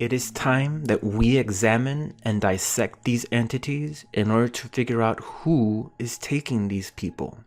It is time that we examine and dissect these entities in order to figure out who is taking these people.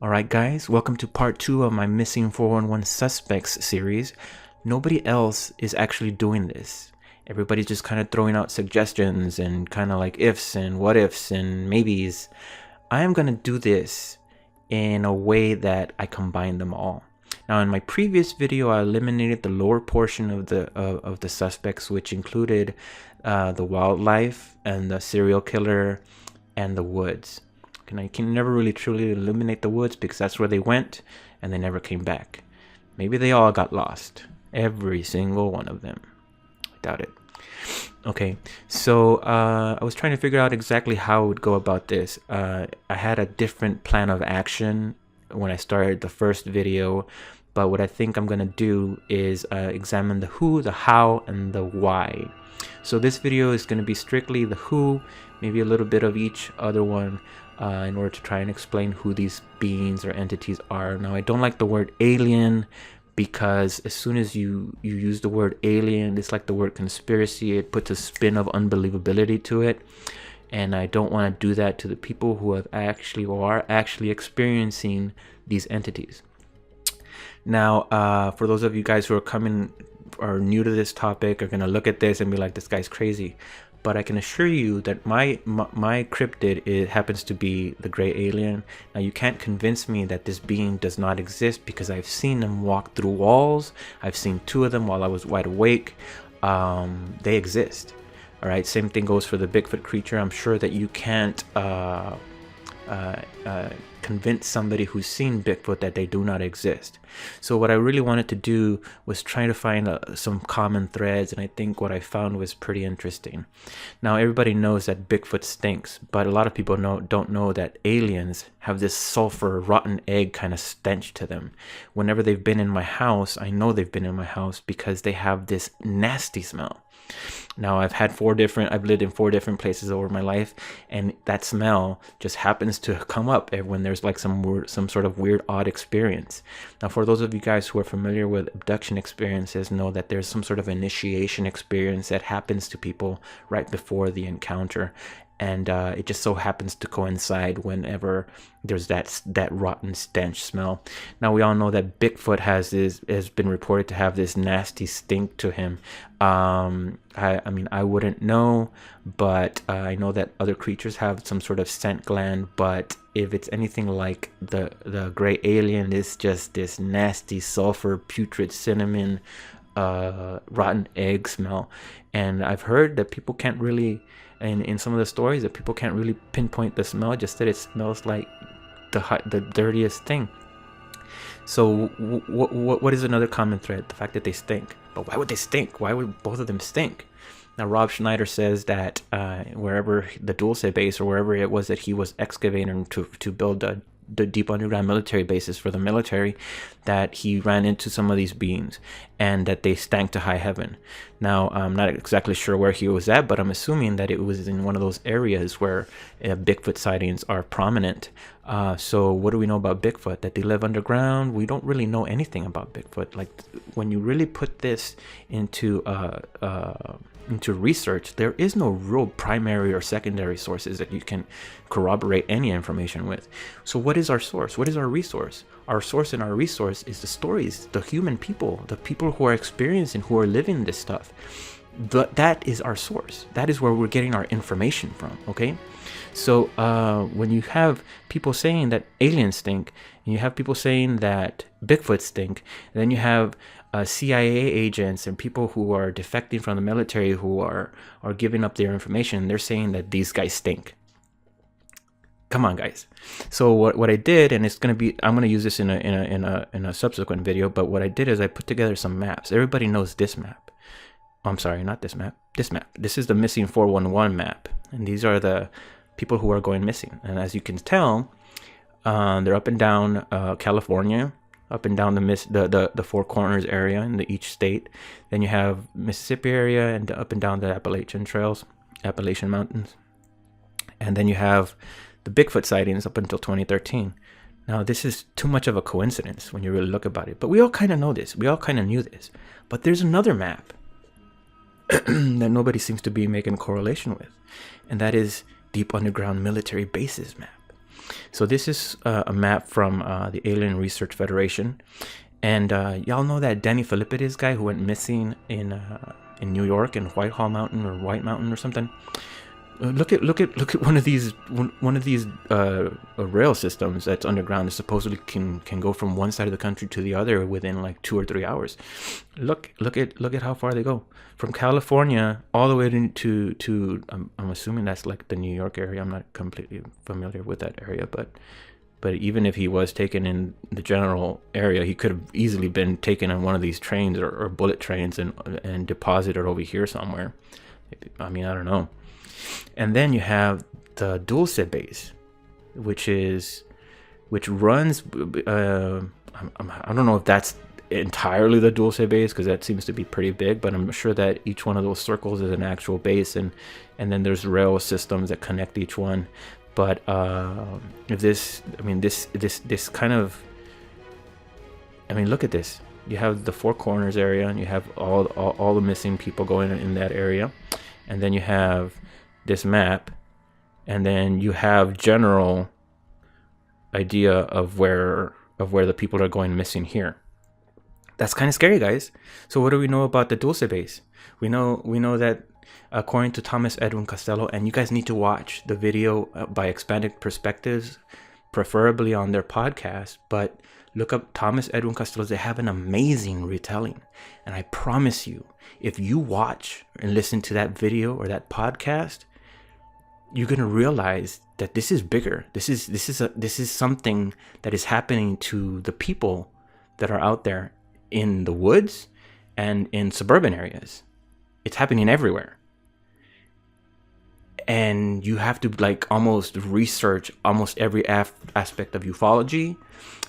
Alright guys, welcome to part 2 of my Missing 411 Suspects series. Nobody else is actually doing this. Everybody's just kind of throwing out suggestions and kind of like ifs and what ifs and maybes. I am going to do this in a way that I combine them all. Now in my previous video I eliminated the lower portion of the suspects, which included the wildlife and the serial killer and the woods. And I can never really truly eliminate the woods because that's where they went and they never came back. Maybe they all got lost. Every single one of them. I doubt it. Okay, so I was trying to figure out exactly how I would go about this. I had a different plan of action when I started the first video, but what I think I'm going to do is examine the who, the how, and the why. So this video is going to be strictly the who, maybe a little bit of each other one, in order to try and explain who these beings or entities are. Now, I don't like the word alien because as soon as you use the word alien, it's like the word conspiracy. It puts a spin of unbelievability to it. And I don't want to do that to the people who have actually or are actually experiencing these entities. Now, for those of you guys who are new to this topic, are going to look at this and be like, this guy's crazy. But I can assure you that my cryptid happens to be the gray alien. Now you can't convince me that this being does not exist because I've seen them walk through walls. I've seen 2 of them while I was wide awake. They exist. All right. Same thing goes for the Bigfoot creature. I'm sure that you can't convince somebody who's seen Bigfoot that they do not exist. So what I really wanted to do was try to find some common threads, and I think what I found was pretty interesting. Now everybody knows that Bigfoot stinks, but a lot of people don't know that aliens have this sulfur, rotten egg kind of stench to them. Whenever they've been in my house, I know they've been in my house because they have this nasty smell. Now I've lived in 4 different places over my life, and that smell just happens to come up when there's like some sort of weird, odd experience. Now for those of you guys who are familiar with abduction experiences, know that there's some sort of initiation experience that happens to people right before the encounter. And it just so happens to coincide whenever there's that rotten stench smell. Now we all know that Bigfoot has been reported to have this nasty stink to him. I mean I wouldn't know, but I know that other creatures have some sort of scent gland. But if it's anything like the gray alien, it's just this nasty sulfur, putrid cinnamon, rotten egg smell. And I've heard that people can't really, in some of the stories, that people can't really pinpoint the smell, just that it smells like the dirtiest thing. So what is another common thread? The fact that they stink. But why would they stink? Why would both of them stink? Now Rob Schneider says that wherever the Dulce base or wherever it was that he was excavating to build the deep underground military bases for the military, that he ran into some of these beings and that they stank to high heaven. Now I'm not exactly sure where he was at, but I'm assuming that it was in one of those areas where Bigfoot sightings are prominent. So what do we know about Bigfoot? That they live underground? We don't really know anything about Bigfoot. Like when you really put this into research, there is no real primary or secondary sources that you can corroborate any information with. So what is our source? What is our resource? Our source and our resource is the stories, the human people, the people who are experiencing, who are living this stuff. That is our source. That is where we're getting our information from, okay? So when you have people saying that aliens stink, and you have people saying that Bigfoot stink, and then you have CIA agents and people who are defecting from the military who are giving up their information, they're saying that these guys stink. Come on, guys. So what I did, and I'm gonna use this in a subsequent video, but what I did is I put together some maps. Everybody knows this map. I'm sorry, not this map. This map. This is the missing 411 map, and these are the people who are going missing. And as you can tell, they're up and down California, up and down the Four Corners area in each state. Then you have Mississippi area and up and down the Appalachian Mountains. And then you have the Bigfoot sightings up until 2013. Now, this is too much of a coincidence when you really look about it, but we all kind of know this. We all kind of knew this. But there's another map that nobody seems to be making correlation with, and that is deep underground military bases map. So this is a map from the Alien Research Federation, and y'all know that Danny Philippides guy who went missing in New York, in Whitehall Mountain or White Mountain or something. Look at one of these rail systems that's underground that supposedly can go from one side of the country to the other within like 2 or 3 hours. Look at how far they go from California all the way to I'm assuming that's like the New York area. I'm not completely familiar with that area, but even if he was taken in the general area, he could have easily been taken on one of these trains or bullet trains and deposited over here somewhere. I mean, I don't know. And then you have the Dulce base, which runs. I don't know if that's entirely the Dulce base, because that seems to be pretty big. But I'm sure that each one of those circles is an actual base, and then there's rail systems that connect each one. But if this kind of, I mean, look at this. You have the Four Corners area, and you have all the missing people going in that area, and then you have this map, and then you have general idea of where the people are going missing here. That's kind of scary, guys. So what do we know about the Dulce base? We know that according to Thomas Edwin Costello, and you guys need to watch the video by Expanded Perspectives, preferably on their podcast, but look up Thomas Edwin Costello. They have an amazing retelling, and I promise you, if you watch and listen to that video or that podcast, you're gonna realize that this is bigger. This is something that is happening to the people that are out there in the woods and in suburban areas. It's happening everywhere, and you have to like almost research almost every aspect of ufology,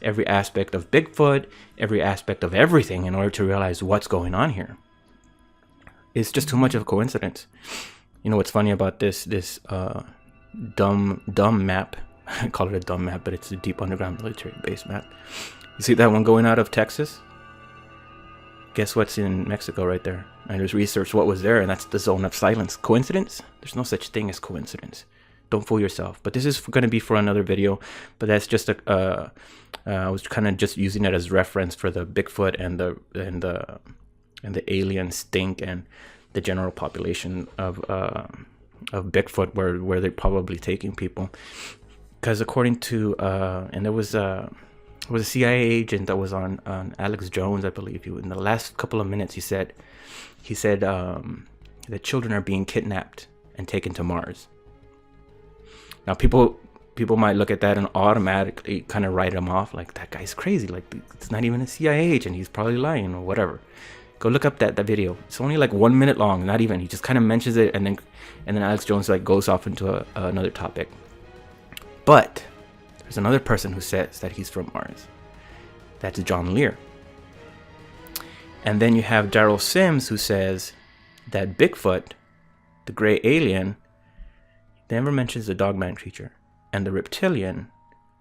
every aspect of Bigfoot, every aspect of everything in order to realize what's going on here. It's just too much of a coincidence. You know what's funny about this dumb map? I call it a dumb map, but it's a deep underground military base map. You see that one going out of Texas? Guess what's in Mexico right there? I just researched what was there, and that's the zone of silence. Coincidence? There's no such thing as coincidence. Don't fool yourself. But this is going to be for another video. But that's just I was kind of just using it as reference for the Bigfoot and the alien stink and the general population of Bigfoot, where they're probably taking people. Because according to and there was a CIA agent that was on Alex Jones, I believe. In the last couple of minutes, he said that children are being kidnapped and taken to Mars. Now people might look at that and automatically kind of write him off, like that guy's crazy, like it's not even a CIA agent, he's probably lying or whatever. Go look up that video. It's only like 1 minute long, not even. He just kind of mentions it, and then Alex Jones like goes off into another topic. But there's another person who says that he's from Mars. That's John Lear. And then you have Daryl Sims, who says that Bigfoot, the gray alien, never mentions the dogman creature, and the reptilian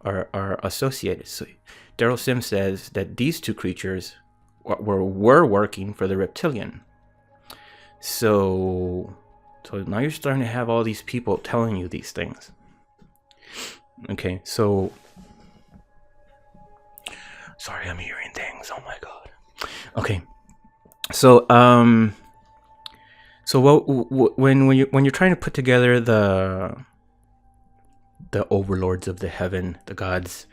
are associated. So Daryl Sims says that these two creatures were working for the reptilian. So now you're starting to have all these people telling you these things. Okay, so sorry, I'm hearing things. Oh my god. Okay, so when you're trying to put together the overlords of the heaven, the gods,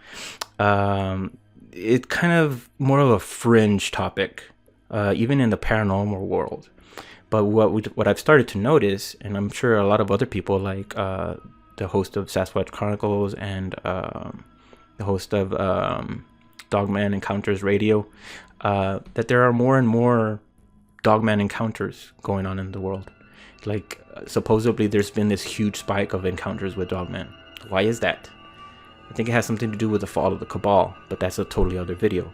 it's kind of more of a fringe topic, even in the paranormal world. But what I've started to notice, and I'm sure a lot of other people, like the host of Sasquatch Chronicles and the host of Dogman Encounters Radio, that there are more and more Dogman encounters going on in the world. Like supposedly there's been this huge spike of encounters with Dogman. Why is that? I think it has something to do with the fall of the Cabal, but that's a totally other video.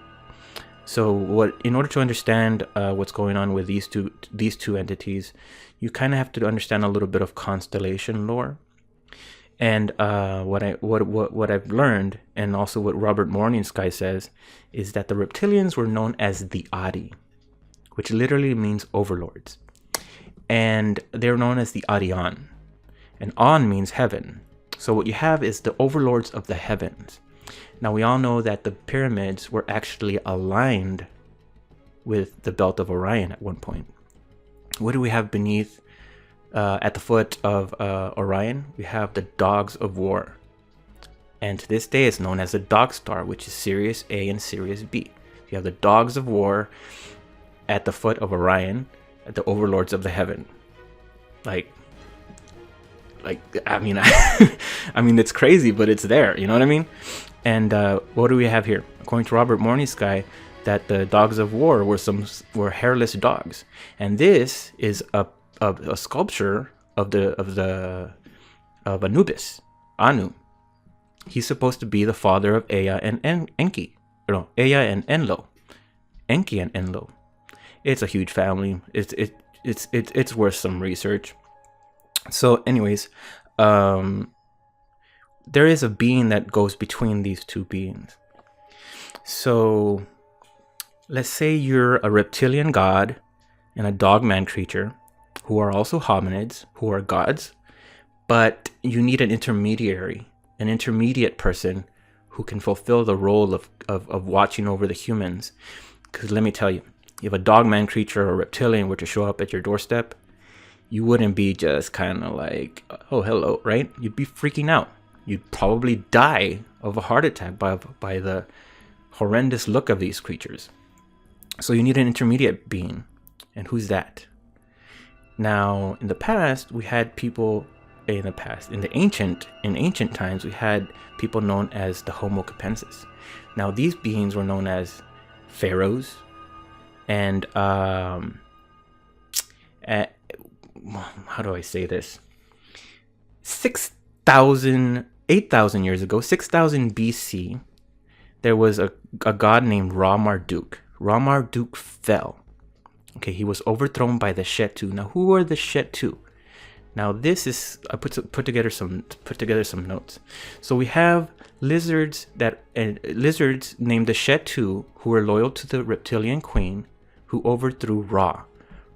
So in order to understand what's going on with these two entities, you kind of have to understand a little bit of constellation lore. And what I've learned, and also what Robert Morningsky says, is that the reptilians were known as the Adi, which literally means overlords. And they're known as the Adian. And An means heaven. So what you have is the overlords of the heavens. Now we all know that the pyramids were actually aligned with the belt of Orion at one point. What do we have beneath, at the foot of Orion? We have the Dogs of War. And to this day it's known as the Dog Star, which is Sirius A and Sirius B. You have the Dogs of War at the foot of Orion, at the overlords of the heaven. Like I mean, I mean, it's crazy, but it's there. You know what I mean? And what do we have here? According to Robert Morningsky, that the Dogs of War were hairless dogs, and this is a sculpture of Anubis, Anu. He's supposed to be the father of Ea and Enki. No, Ea and Enlil. Enki and Enlil. It's a huge family. It's worth some research. So anyways, there is a being that goes between these two beings. So let's say you're a reptilian god and a dogman creature who are also hominids, who are gods, but you need an intermediate person who can fulfill the role of watching over the humans. Because let me tell you, if a dogman creature or reptilian were to show up at your doorstep, you wouldn't be just kind of like, oh, hello, right? You'd be freaking out. You'd probably die of a heart attack by the horrendous look of these creatures. So you need an intermediate being. And who's that? Now, in the past, we had people, in ancient times, we had people known as the Homo capensis. Now, these beings were known as Pharos and, how do I say this? 8,000 years ago, 6,000 BC, there was a god named Ra-Marduk. Ra-Marduk fell. Okay, he was overthrown by the Shetu. Now, who are the Shetu? Now, this is I put together some notes. So we have lizards named the Shetu, who were loyal to the reptilian queen, who overthrew Ra.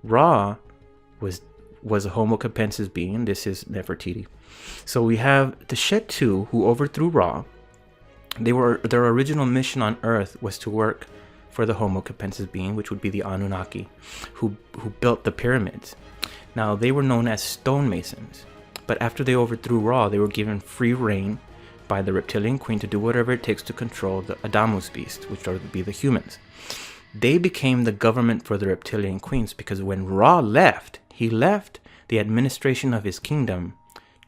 Ra was a Homo capensis being. This is Nefertiti. So we have the Shetu, who overthrew Ra. Their original mission on Earth was to work for the Homo capensis being, which would be the Anunnaki, who built the pyramids. Now, they were known as stonemasons, but after they overthrew Ra, they were given free reign by the reptilian queen to do whatever it takes to control the Adamus beast, which would be the humans. They became the government for the reptilian queens because when Ra left, he left the administration of his kingdom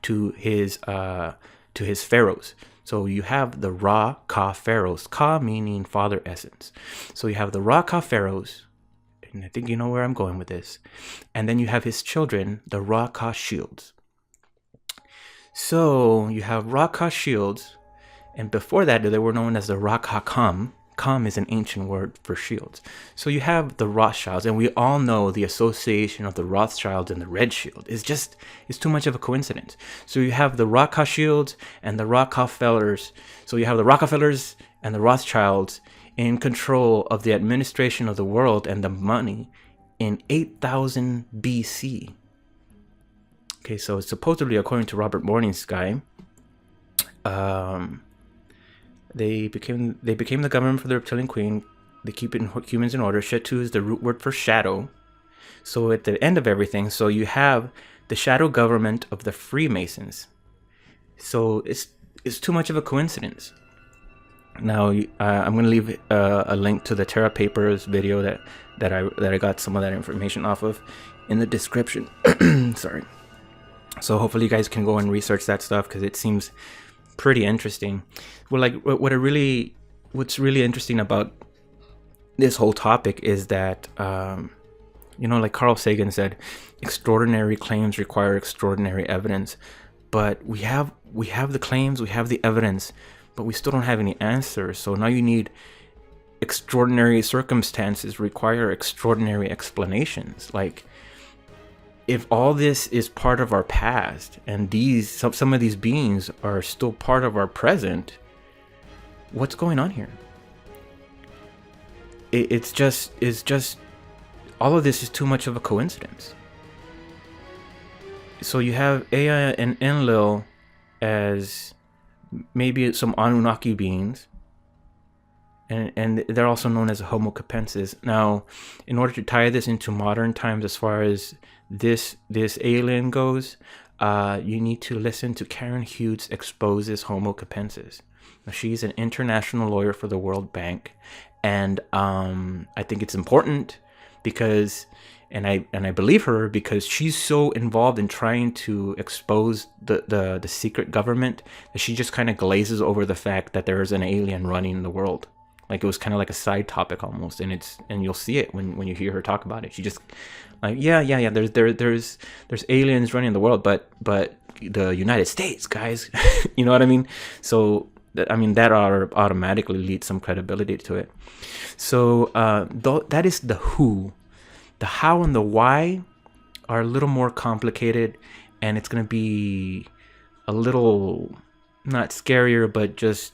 to his pharaohs. So you have the Ra-Ka pharaohs, Ka meaning father essence. So you have the Ra-Ka pharaohs, and I think you know where I'm going with this. And then you have his children, the Ra-Ka shields. So you have Ra-Ka shields, and before that they were known as the Ra-Ka-Kam. Kam is an ancient word for shields. So you have the Rothschilds, and we all know the association of the Rothschilds and the Red Shield. It's too much of a coincidence. So you have the Rothschilds and the Rockefellers. So you have the Rockefellers and the Rothschilds in control of the administration of the world and the money in 8,000 BC. Okay, so supposedly, according to Robert Morningsky, They became the government for the reptilian queen. They keep humans in order. Shetu is the root word for shadow. So at the end of everything, so you have the shadow government of the Freemasons. So it's too much of a coincidence. Now I'm going to leave a link to the Terra Papers video that I got some of that information off of in the description. Sorry. So hopefully you guys can go and research that stuff because it seems pretty interesting. Well, like what's really interesting about this whole topic is that like Carl Sagan said, extraordinary claims require extraordinary evidence. But we have the claims, we have the evidence, but we still don't have any answers. So now you need extraordinary circumstances require extraordinary explanations. Like if all this is part of our past, and these some of these beings are still part of our present, what's going on here? It's just all of this is too much of a coincidence. So you have Ea and Enlil as maybe some Anunnaki beings, and they're also known as Homo capensis. Now, in order to tie this into modern times, as far as this alien goes, you need to listen to Karen Hughes Exposes Homo capensis. Now, she's an international lawyer for the World Bank, and I think it's important because, and I believe her, because she's so involved in trying to expose the secret government that she just kind of glazes over the fact that there is an alien running the world. Like, it was kind of like a side topic almost, and you'll see it when you hear her talk about it. She just like, yeah, there's aliens running the world, but the United States, guys, you know what I mean? So that automatically leads some credibility to it. So that is the who. The how and the why are a little more complicated, and it's gonna be a little not scarier, but just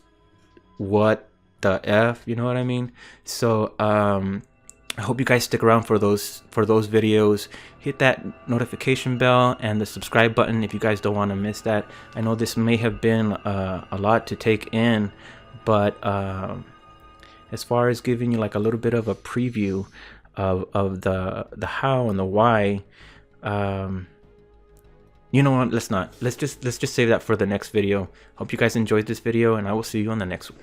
what the F, you know what I mean? So I hope you guys stick around for those videos. Hit that notification bell and the subscribe button if you guys don't want to miss that. I know this may have been a lot to take in, but as far as giving you like a little bit of a preview of the how and the why, you know what, let's just save that for the next video. Hope you guys enjoyed this video, and I will see you on the next one.